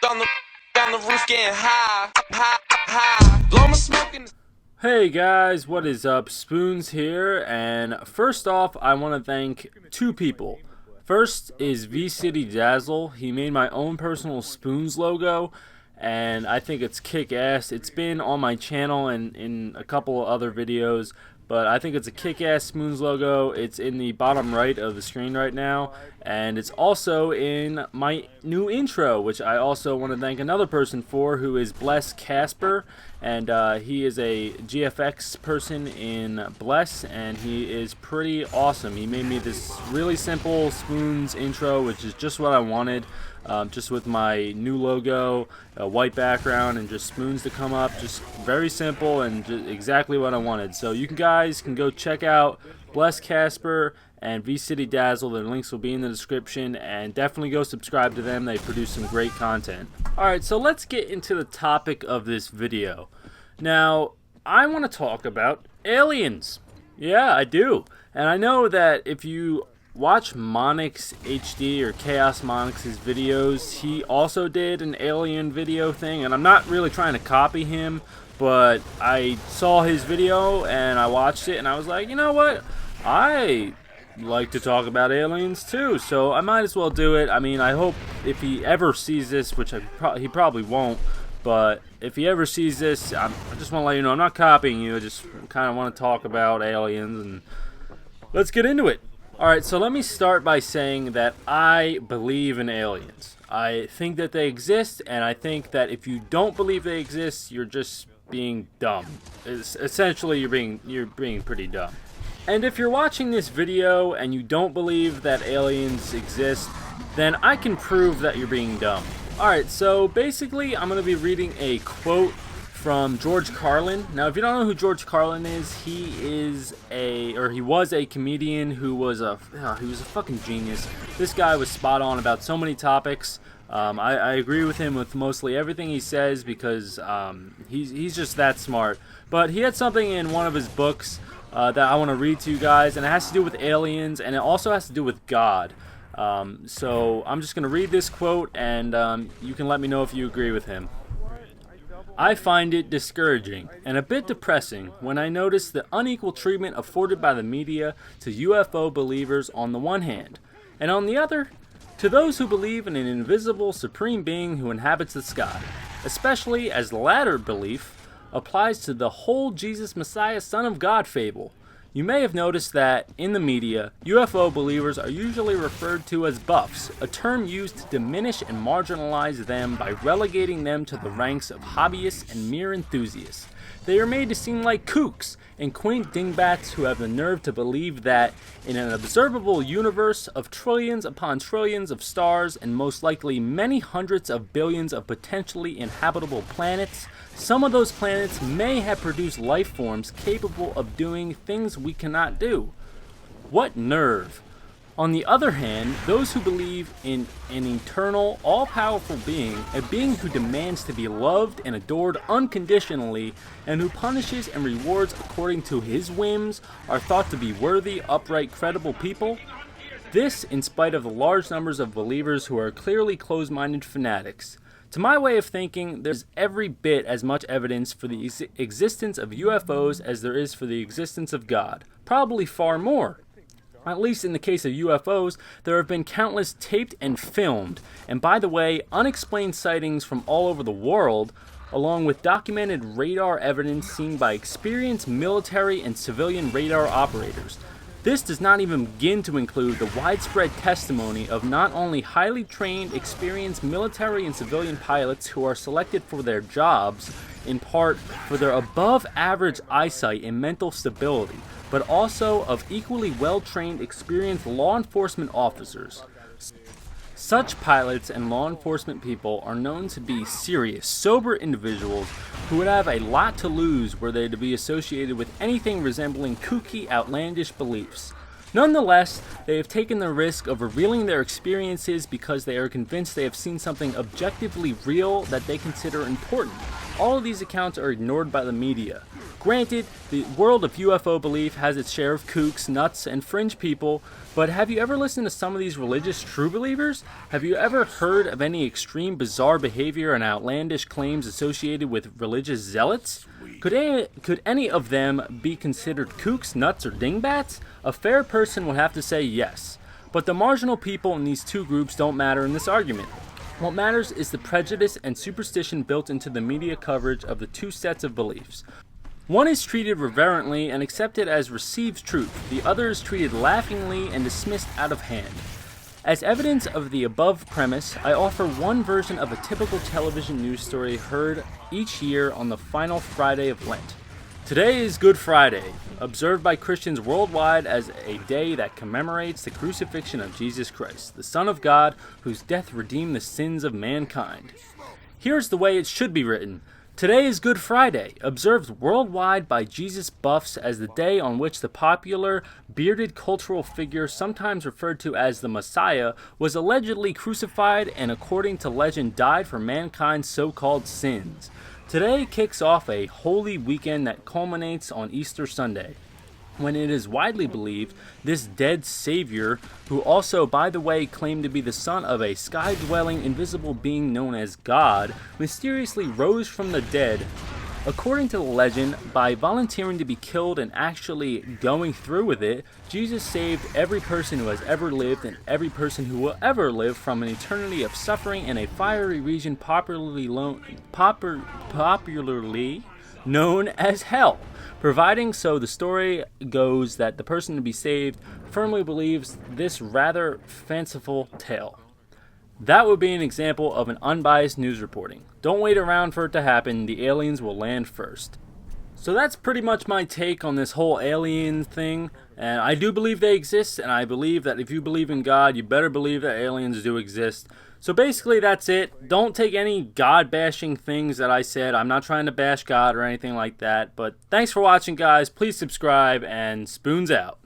on the roof getting high. Blow my smoke in the Hey guys, what is up? Spoons here, and first off, I want to thank two people. First is V-City Dazzle. He made my own personal Spoons logo, and I think it's kick-ass. It's been on my channel and in a couple of other videos, but I think it's a kick-ass Spoons logo. It's in the bottom right of the screen right now, and it's also in my new intro, which I also want to thank another person for, who is Bless Casper, and he is a GFX person in Bless, and he is pretty awesome. He made me this really simple Spoons intro, which is just what I wanted. Just with my new logo, a white background, and just spoons to come up. Just very simple and just exactly what I wanted. So you guys can go check out Bless Casper and V-City Dazzle. Their links will be in the description, and definitely go subscribe to them. They produce some great content. Alright, so let's get into the topic of this video. Now, I want to talk about aliens. Yeah, I do. And I know that if you watch Monix HD or Chaos Monix's videos, he also did an alien video thing, and I'm not really trying to copy him, but I saw his video and I watched it and I was like, you know what, I like to talk about aliens too, so I might as well do it. I mean, I hope if he ever sees this, which he probably won't, but if he ever sees this, I just want to let you know I'm not copying you. I just kind of want to talk about aliens, and let's get into it. Alright, so let me start by saying that I believe in aliens. I think that they exist, and I think that if you don't believe they exist, you're just being dumb. Essentially, you're being pretty dumb. And if you're watching this video and you don't believe that aliens exist, then I can prove that you're being dumb. Alright, so basically I'm going to be reading a quote from George Carlin. Now, if you don't know who George Carlin is, he was a comedian who was he was a fucking genius. This guy was spot on about so many topics. I agree with him with mostly everything he says because he's just that smart. But he had something in one of his books that I want to read to you guys, and it has to do with aliens, and it also has to do with God. So I'm just going to read this quote, and you can let me know if you agree with him. I find it discouraging and a bit depressing when I notice the unequal treatment afforded by the media to UFO believers on the one hand, and on the other, to those who believe in an invisible supreme being who inhabits the sky, especially as the latter belief applies to the whole Jesus Messiah Son of God fable. You may have noticed that, in the media, UFO believers are usually referred to as buffs, a term used to diminish and marginalize them by relegating them to the ranks of hobbyists and mere enthusiasts. They are made to seem like kooks and quaint dingbats who have the nerve to believe that, in an observable universe of trillions upon trillions of stars and most likely many hundreds of billions of potentially inhabitable planets, some of those planets may have produced life forms capable of doing things we cannot do. What nerve! On the other hand, those who believe in an eternal, all-powerful being, a being who demands to be loved and adored unconditionally, and who punishes and rewards according to his whims, are thought to be worthy, upright, credible people. This, in spite of the large numbers of believers who are clearly closed-minded fanatics. To my way of thinking, there's every bit as much evidence for the existence of UFOs as there is for the existence of God. Probably far more. At least in the case of UFOs, there have been countless taped and filmed, and by the way, unexplained sightings from all over the world, along with documented radar evidence seen by experienced military and civilian radar operators. This does not even begin to include the widespread testimony of not only highly trained, experienced military and civilian pilots who are selected for their jobs, in part for their above-average eyesight and mental stability, but also of equally well-trained, experienced law enforcement officers. Such pilots and law enforcement people are known to be serious, sober individuals who would have a lot to lose were they to be associated with anything resembling kooky, outlandish beliefs. Nonetheless, they have taken the risk of revealing their experiences because they are convinced they have seen something objectively real that they consider important. All of these accounts are ignored by the media. Granted, the world of UFO belief has its share of kooks, nuts, and fringe people, but have you ever listened to some of these religious true believers? Have you ever heard of any extreme bizarre behavior and outlandish claims associated with religious zealots? Could any of them be considered kooks, nuts, or dingbats? A fair person would have to say yes. But the marginal people in these two groups don't matter in this argument. What matters is the prejudice and superstition built into the media coverage of the two sets of beliefs. One is treated reverently and accepted as received truth. The other is treated laughingly and dismissed out of hand. As evidence of the above premise, I offer one version of a typical television news story heard each year on the final Friday of Lent. Today is Good Friday, observed by Christians worldwide as a day that commemorates the crucifixion of Jesus Christ, the Son of God, whose death redeemed the sins of mankind. Here's the way it should be written. Today is Good Friday, observed worldwide by Jesus buffs as the day on which the popular, bearded cultural figure, sometimes referred to as the Messiah, was allegedly crucified and, according to legend, died for mankind's so-called sins. Today kicks off a holy weekend that culminates on Easter Sunday, when it is widely believed this dead Savior, who also, by the way, claimed to be the son of a sky-dwelling invisible being known as God, mysteriously rose from the dead, according to the legend, by volunteering to be killed and actually going through with it. Jesus saved every person who has ever lived and every person who will ever live from an eternity of suffering in a fiery region popularly known as hell, providing, so the story goes, that the person to be saved firmly believes this rather fanciful tale. That would be an example of an unbiased news reporting. Don't wait around for it to happen, the aliens will land first. So that's pretty much my take on this whole alien thing, and I do believe they exist, and I believe that if you believe in God, you better believe that aliens do exist. So basically that's it. Don't take any God-bashing things that I said. I'm not trying to bash God or anything like that, but thanks for watching, guys. Please subscribe, and Spoons out.